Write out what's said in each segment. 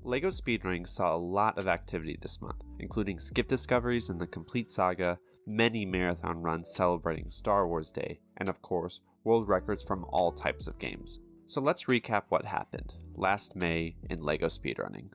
LEGO Speedrunning saw a lot of activity this month, including skip discoveries in the complete saga, many marathon runs celebrating Star Wars Day, and of course, world records from all types of games. So let's recap what happened last May in LEGO Speedrunning.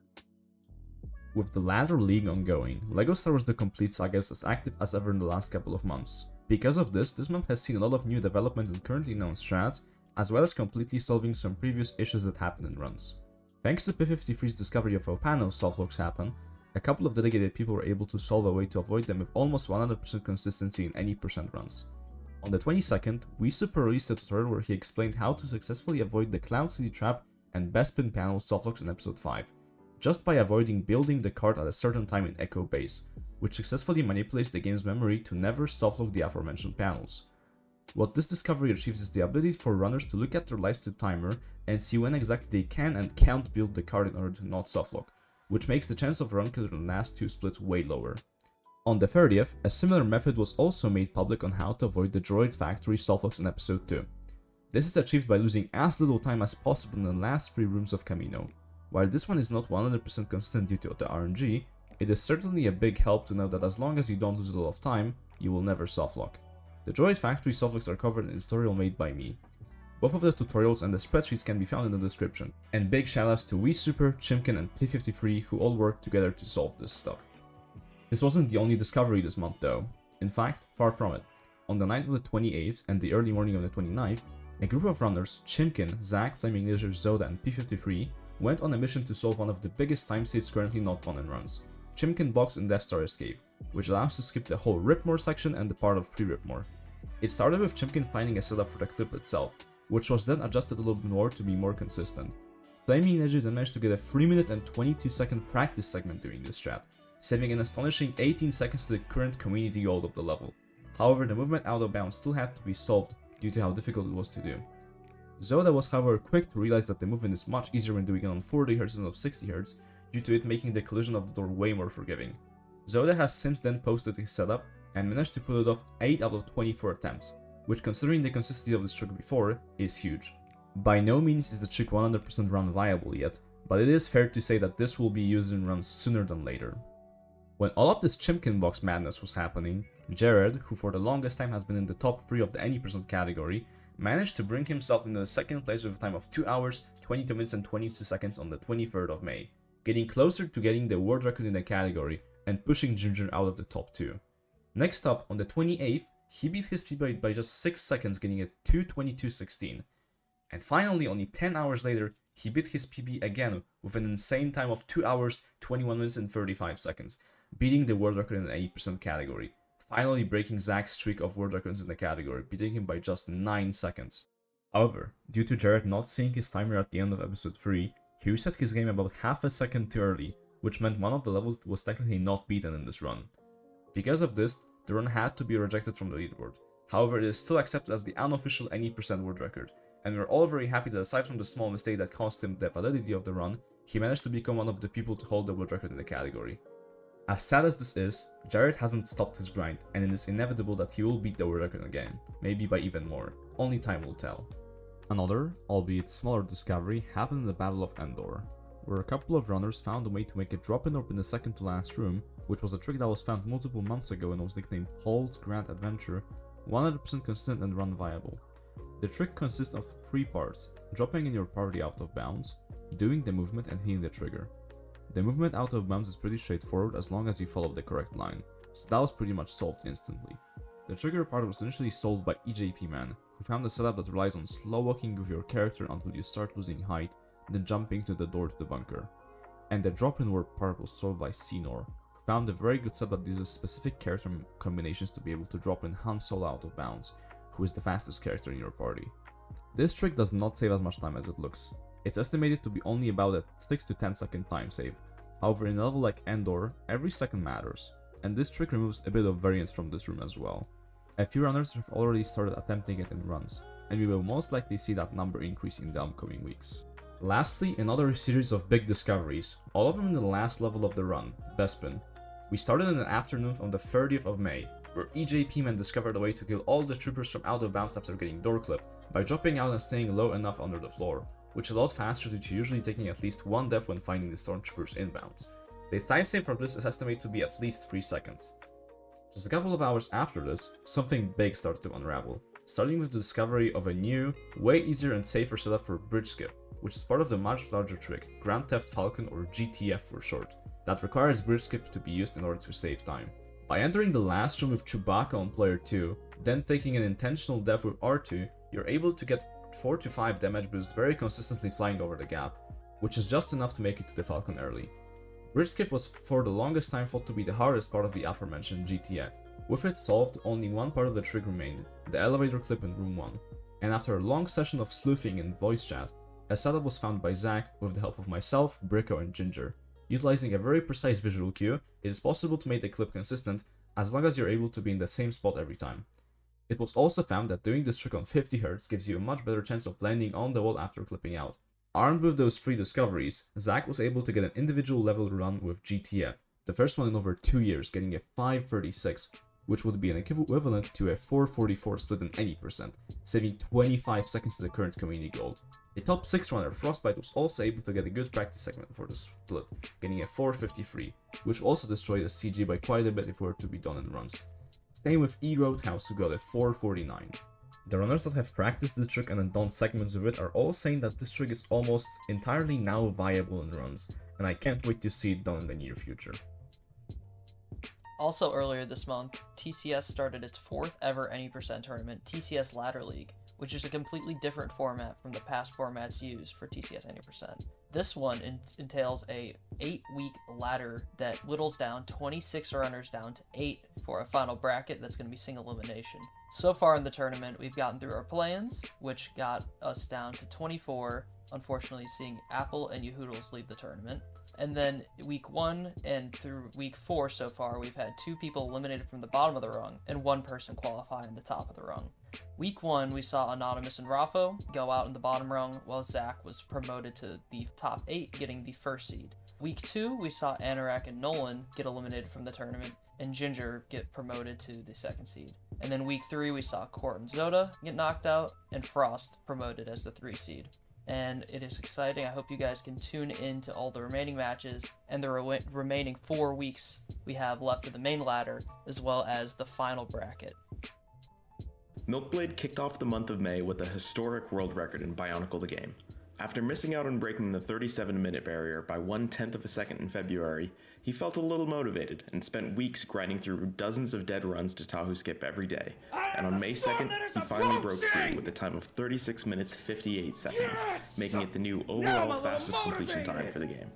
With the latter league ongoing, LEGO Star Wars The Complete Saga is as active as ever in the last couple of months. Because of this month has seen a lot of new development in currently known strats, as well as completely solving some previous issues that happened in runs. Thanks to P53's discovery of how panel softlocks happen, a couple of dedicated people were able to solve a way to avoid them with almost 100% consistency in any percent runs. On the 22nd, Super released a tutorial where he explained how to successfully avoid the Cloud City Trap and Bespin panel softlocks in episode 5, just by avoiding building the card at a certain time in Echo Base, which successfully manipulates the game's memory to never softlock the aforementioned panels. What this discovery achieves is the ability for runners to look at their lifesteal timer and see when exactly they can and can't build the card in order to not softlock, which makes the chance of run kill in the last two splits way lower. On the 30th, a similar method was also made public on how to avoid the Droid Factory softlocks in episode 2. This is achieved by losing as little time as possible in the last 3 rooms of Camino. While this one is not 100% consistent due to the RNG, it is certainly a big help to know that as long as you don't lose a lot of time, you will never softlock. The Droid Factory softlocks are covered in a tutorial made by me. Both of the tutorials and the spreadsheets can be found in the description. And big shoutouts to Super, Chimkin and P53 who all worked together to solve this stuff. This wasn't the only discovery this month though. In fact, far from it. On the night of the 28th and the early morning of the 29th, a group of runners, Chimkin, Zach, Flaming Lizard, Zoda and P53, went on a mission to solve one of the biggest time saves currently not won in runs, Chimkin Box and Death Star Escape, which allows to skip the whole Ripmore section and the part of pre-Ripmore. It started with Chimkin finding a setup for the clip itself, which was then adjusted a little bit more to be more consistent. Flaming Ninja then managed to get a 3 minute and 22 second practice segment during this strat, saving an astonishing 18 seconds to the current community goal of the level. However, the movement out of bounds still had to be solved due to how difficult it was to do. Zoda was however quick to realize that the movement is much easier when doing it on 40Hz instead of 60Hz, due to it making the collision of the door way more forgiving. Zoda has since then posted his setup and managed to pull it off 8 out of 24 attempts, which considering the consistency of this trick before, is huge. By no means is the trick 100% run viable yet, but it is fair to say that this will be used in runs sooner than later. When all of this Chimkin box madness was happening, Jared, who for the longest time has been in the top 3 of the any percent category, managed to bring himself into the second place with a time of 2 hours, 22 minutes and 22 seconds on the 23rd of May, getting closer to getting the world record in the category and pushing Ginger out of the top 2. Next up, on the 28th, he beat his PB by just 6 seconds, getting a 2:22.16. And finally, only 10 hours later, he beat his PB again with an insane time of 2 hours, 21 minutes and 35 seconds, beating the world record in the 80% category, finally breaking Zach's streak of world records in the category, beating him by just 9 seconds. However, due to Jared not seeing his timer at the end of episode 3, he reset his game about half a second too early, which meant one of the levels was technically not beaten in this run. Because of this, the run had to be rejected from the leaderboard. However, it is still accepted as the unofficial any percent world record, and we're all very happy that aside from the small mistake that cost him the validity of the run, he managed to become one of the people to hold the world record in the category. As sad as this is, Jared hasn't stopped his grind, and it is inevitable that he will beat the world record again, maybe by even more. Only time will tell. Another, albeit smaller discovery happened in the Battle of Endor, where a couple of runners found a way to make a drop-in orb in the second to last room, which was a trick that was found multiple months ago and was nicknamed Paul's Grand Adventure, 100% consistent and run viable. The trick consists of 3 parts: dropping in your party out of bounds, doing the movement and hitting the trigger. The movement out of bounds is pretty straightforward as long as you follow the correct line, so that was pretty much solved instantly. The trigger part was initially solved by EJP Man, who found a setup that relies on slow walking with your character until you start losing height, then jumping to the door to the bunker. And the drop-in warp part was solved by Senor, who found a very good setup that uses specific character combinations to be able to drop in Han Solo out of bounds, who is the fastest character in your party. This trick does not save as much time as it looks. It's estimated to be only about a 6 to 10 second time save. However, in a level like Endor, every second matters, and this trick removes a bit of variance from this room as well. A few runners have already started attempting it in runs, and we will most likely see that number increase in the upcoming weeks. Lastly, another series of big discoveries, all of them in the last level of the run, Bespin. We started in the afternoon on the 30th of May, where EJP Man discovered a way to kill all the troopers from out of bounds after getting door clip by dropping out and staying low enough under the floor, which allowed faster to usually taking at least one death when finding the stormtroopers inbound. The timestamp for this is estimated to be at least 3 seconds. Just a couple of hours after this, something big started to unravel, starting with the discovery of a new, way easier and safer setup for bridge skip, which is part of the much larger trick, Grand Theft Falcon or GTF for short, that requires bridge skip to be used in order to save time. By entering the last room with Chewbacca on player 2, then taking an intentional death with R2, you're able to get 4 to 5 damage boosts very consistently flying over the gap, which is just enough to make it to the Falcon early. Bridge skip was for the longest time thought to be the hardest part of the aforementioned GTF. With it solved, only one part of the trick remained, the elevator clip in room 1, and after a long session of sleuthing and voice chat, a setup was found by Zach with the help of myself, Bricko, and Ginger. Utilizing a very precise visual cue, it is possible to make the clip consistent as long as you're able to be in the same spot every time. It was also found that doing this trick on 50Hz gives you a much better chance of landing on the wall after clipping out. Armed with those 3 discoveries, Zach was able to get an individual level run with GTF, the first one in over 2 years, getting a 536, which would be an equivalent to a 444 split in any percent, saving 25 seconds to the current community gold. A top 6 runner, Frostbite, was also able to get a good practice segment for the split, getting a 453, which also destroyed the CG by quite a bit if it were to be done in runs. Same with E-Roadhouse, who got a 449. The runners that have practiced this trick and then done segments with it are all saying that this trick is almost entirely now viable in runs, and I can't wait to see it done in the near future. Also earlier this month, TCS started its 4th ever any percent tournament, TCS Ladder League, which is a completely different format from the past formats used for TCS any percent. This one entails a 8-week ladder that whittles down 26 runners down to 8 for a final bracket that's going to be single elimination. So far in the tournament, we've gotten through our play-ins, which got us down to 24, unfortunately seeing Apple and Yahoodles leave the tournament. And then week 1 and through week 4 so far, we've had 2 people eliminated from the bottom of the rung and 1 person qualify in the top of the rung. Week 1, we saw Anonymous and Raffo go out in the bottom rung, while Zach was promoted to the top 8, getting the first seed. Week 2, we saw Anorak and Nolan get eliminated from the tournament, and Ginger get promoted to the second seed. And then week 3, we saw Court and Zoda get knocked out, and Frost promoted as the 3 seed. And it is exciting. I hope you guys can tune in to all the remaining matches and the remaining 4 weeks we have left of the main ladder, as well as the final bracket. Milkblade kicked off the month of May with a historic world record in Bionicle the game. After missing out on breaking the 37-minute barrier by 1/10 of a second in February, he felt a little motivated and spent weeks grinding through dozens of dead runs to Tahoe Skip every day. And on May 2nd, he finally broke through with a time of 36 minutes 58 seconds, making it the new overall fastest completion time for the game.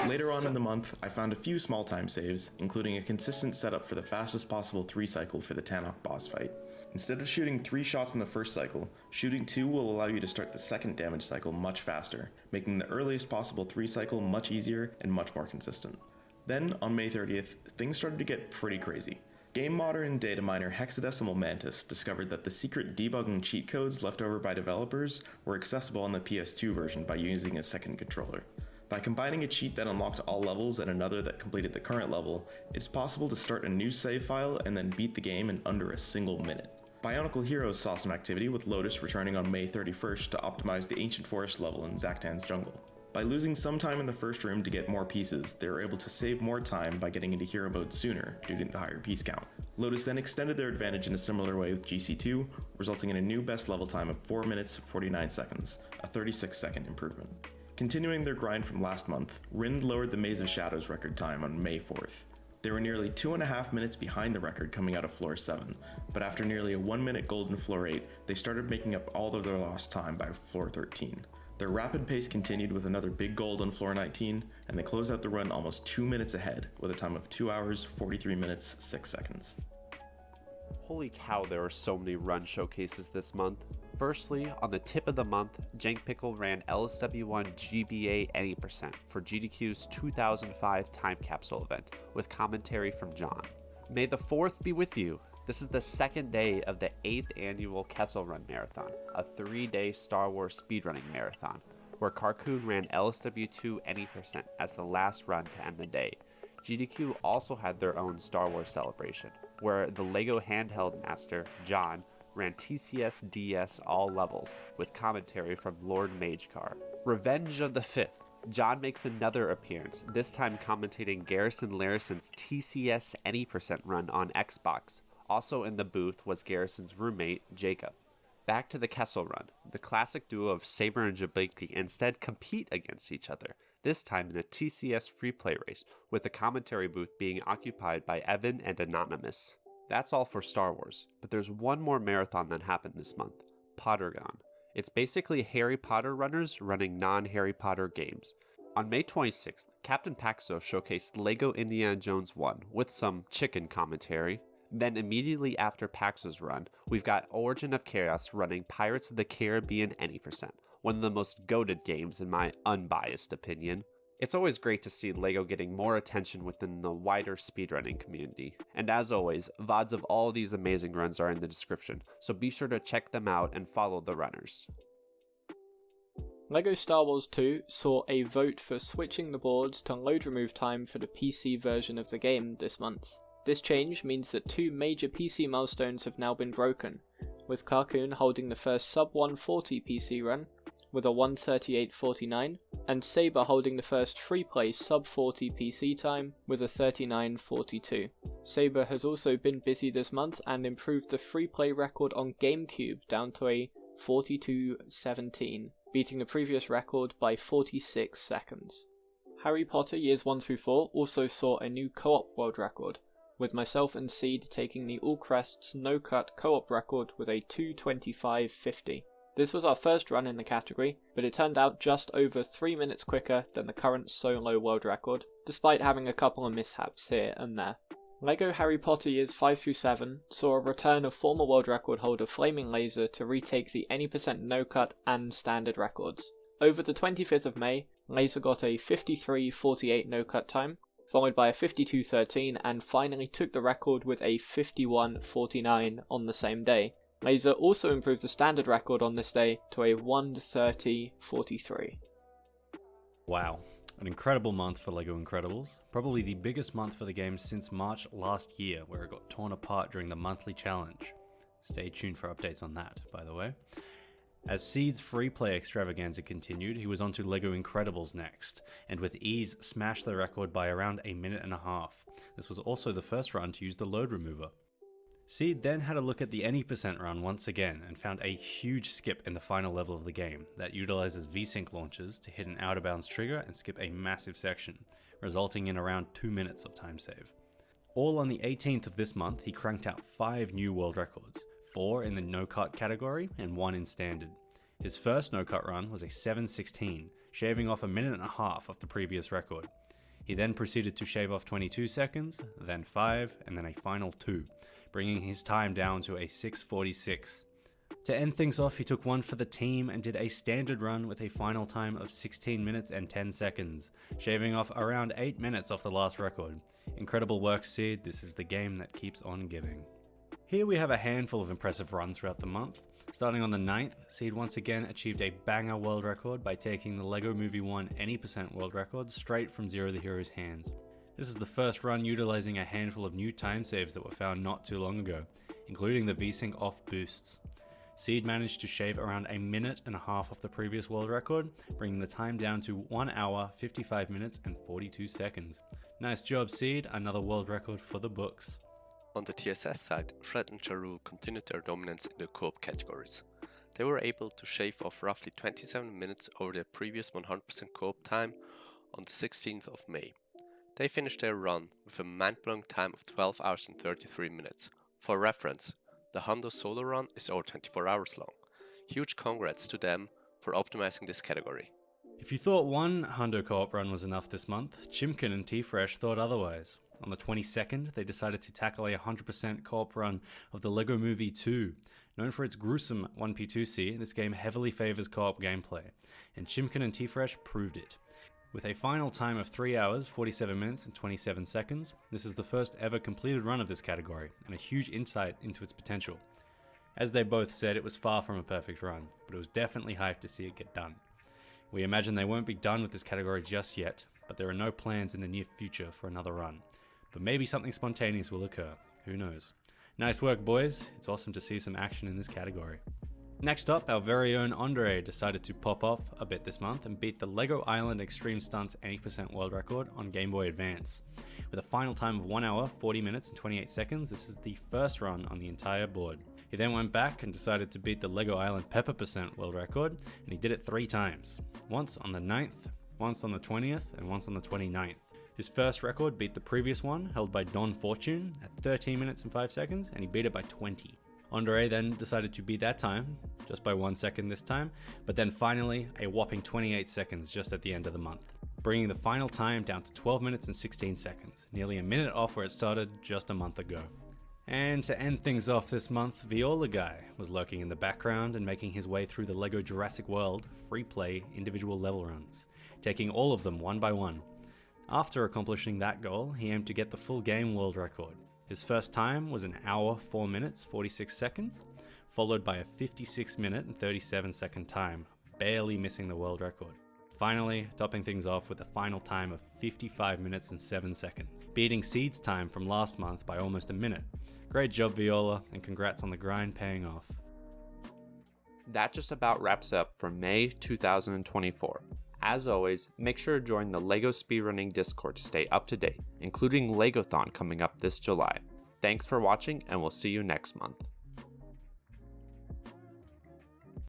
Later on in the month, I found a few small time saves, including a consistent setup for the fastest possible 3 cycle for the Tannock boss fight. Instead of shooting 3 shots in the first cycle, shooting 2 will allow you to start the second damage cycle much faster, making the earliest possible 3 cycle much easier and much more consistent. Then, on May 30th, things started to get pretty crazy. Game modder and data miner Hexadecimal Mantis discovered that the secret debugging cheat codes left over by developers were accessible on the PS2 version by using a second controller. By combining a cheat that unlocked all levels and another that completed the current level, it's possible to start a new save file and then beat the game in under a single minute. Bionicle Heroes saw some activity with Lotus returning on May 31st to optimize the Ancient Forest level in Zaktan's jungle. By losing some time in the first room to get more pieces, they were able to save more time by getting into hero mode sooner due to the higher piece count. Lotus then extended their advantage in a similar way with GC2, resulting in a new best level time of 4 minutes 49 seconds, a 36-second improvement. Continuing their grind from last month, Rind lowered the Maze of Shadows record time on May 4th. They were nearly 2.5 minutes behind the record coming out of floor 7, but after nearly a 1 minute gold in floor 8, they started making up all of their lost time by floor 13. Their rapid pace continued with another big gold on floor 19, and they closed out the run almost 2 minutes ahead with a time of 2 hours, 43 minutes, 6 seconds. Holy cow, there were so many run showcases this month. Firstly, on the tip of the month, Jank Pickle ran LSW1 GBA any percent for GDQ's 2005 time capsule event, with commentary from John. May the 4th be with you. This is the second day of the 8th annual Kessel Run Marathon, a 3-day Star Wars speedrunning marathon, where Carcoon ran LSW2 any percent as the last run to end the day. GDQ also had their own Star Wars celebration, where the LEGO handheld master, John, ran TCS DS all levels, with commentary from Lord Magecar. Revenge of the Fifth. John makes another appearance, this time commentating Garrison Larison's TCS Any% run on Xbox. Also in the booth was Garrison's roommate, Jacob. Back to the Kessel run. The classic duo of Saber and Jablinski instead compete against each other, this time in a TCS free play race, with the commentary booth being occupied by Evan and Anonymous. That's all for Star Wars, but there's one more marathon that happened this month, Pottergon. It's basically Harry Potter runners running non-Harry Potter games. On May 26th, Captain Paxo showcased LEGO Indiana Jones 1 with some chicken commentary. Then immediately after Paxo's run, we've got Origin of Chaos running Pirates of the Caribbean Any%, one of the most goated games in my unbiased opinion. It's always great to see LEGO getting more attention within the wider speedrunning community. And as always, VODs of all of these amazing runs are in the description, so be sure to check them out and follow the runners. LEGO Star Wars 2 saw a vote for switching the boards to load remove time for the PC version of the game this month. This change means that two major PC milestones have now been broken, with Carcoon holding the first sub-140 PC run with a 1:38.49, and Saber holding the first free-play sub-40 PC time with a 39.42. Saber has also been busy this month and improved the free-play record on GameCube down to a 42.17, beating the previous record by 46 seconds. Harry Potter Years 1 through 4 also saw a new co-op world record, with myself and Seed taking the All Crests no-cut co-op record with a 2:25.50. This was our first run in the category, but it turned out just over 3 minutes quicker than the current solo world record, despite having a couple of mishaps here and there. LEGO Harry Potter Years 5 through 7 saw a return of former world record holder Flaming Laser to retake the Any% no-cut and standard records. Over the 25th of May, Laser got a 53.48 no-cut time, followed by a 52.13, and finally took the record with a 51.49 on the same day. Laser also improved the standard record on this day to a 1:30.43. Wow, an incredible month for LEGO Incredibles. Probably the biggest month for the game since March last year, where it got torn apart during the monthly challenge. Stay tuned for updates on that, by the way. As Seed's free play extravaganza continued, he was on to LEGO Incredibles next, and with ease smashed the record by around a minute and a half. This was also the first run to use the load remover. Seed then had a look at the Any% run once again and found a huge skip in the final level of the game that utilizes VSync launchers to hit an out of bounds trigger and skip a massive section, resulting in around 2 minutes of time save. All on the 18th of this month, he cranked out 5 new world records, 4 in the no-cut category and 1 in standard. His first no-cut run was a 7:16, shaving off a minute and a half of the previous record. He then proceeded to shave off 22 seconds, then 5, and then a final 2, bringing his time down to a 6:46. To end things off, he took one for the team and did a standard run with a final time of 16 minutes and 10 seconds, shaving off around 8 minutes off the last record. Incredible work, Seed. This is the game that keeps on giving. Here we have a handful of impressive runs throughout the month. Starting on the 9th, Seed once again achieved a banger world record by taking the LEGO Movie 1 Any% world record straight from Zero the Hero's hands. This is the first run utilizing a handful of new time saves that were found not too long ago, including the VSync off boosts. Seed managed to shave around a minute and a half off the previous world record, bringing the time down to 1 hour, 55 minutes and 42 seconds. Nice job, Seed, another world record for the books. On the TSS side, Fred and Charu continued their dominance in the co-op categories. They were able to shave off roughly 27 minutes over their previous 100% co-op time on the 16th of May. They finished their run with a mind-blowing time of 12 hours and 33 minutes. For reference, the Hondo solo run is over 24 hours long. Huge congrats to them for optimizing this category. If you thought one Hondo co-op run was enough this month, Chimkin and T-Fresh thought otherwise. On the 22nd, they decided to tackle a 100% co-op run of the LEGO Movie 2. Known for its gruesome 1p2c, this game heavily favors co-op gameplay, and Chimkin and T-Fresh proved it. With a final time of 3 hours, 47 minutes and 27 seconds, this is the first ever completed run of this category, and a huge insight into its potential. As they both said, it was far from a perfect run, but it was definitely hyped to see it get done. We imagine they won't be done with this category just yet, but there are no plans in the near future for another run. But maybe something spontaneous will occur, who knows. Nice work, boys. It's awesome to see some action in this category. Next up, our very own Andre decided to pop off a bit this month and beat the LEGO Island Extreme Stunts 80% world record on Game Boy Advance. With a final time of 1 hour, 40 minutes and 28 seconds, this is the first run on the entire board. He then went back and decided to beat the LEGO Island Pepper Percent world record, and he did it 3 times. Once on the 9th, once on the 20th, and once on the 29th. His first record beat the previous one, held by Don Fortune, at 13 minutes and 5 seconds, and he beat it by 20. Andre then decided to beat that time, just by 1 second this time, but then finally a whopping 28 seconds just at the end of the month, bringing the final time down to 12 minutes and 16 seconds, nearly a minute off where it started just a month ago. And to end things off this month, Viola Guy was lurking in the background and making his way through the LEGO Jurassic World free play individual level runs, taking all of them one by one. After accomplishing that goal, he aimed to get the full game world record. His first time was an hour, 4 minutes, 46 seconds, followed by a 56 minute and 37 second time, barely missing the world record. Finally, topping things off with a final time of 55 minutes and 7 seconds, beating Seed's time from last month by almost a minute. Great job, Viola, and congrats on the grind paying off. That just about wraps up for May 2024. As always, make sure to join the LEGO Speedrunning Discord to stay up to date, including LEGOthon coming up this July. Thanks for watching, and we'll see you next month.